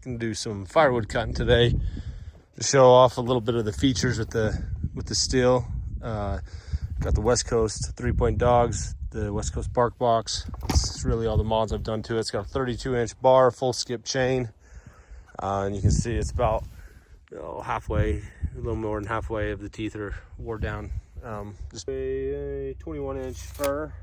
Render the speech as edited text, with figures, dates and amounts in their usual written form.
Gonna do some firewood cutting today to show off a little bit of the features with the Stihl. Got the West Coast 3-point dogs, the West Coast bark box. It's really all the mods I've done to it. It's got a 32-inch bar, full skip chain, and you can see it's about halfway, a little more than halfway of the teeth are wore down. Just a 21-inch fur.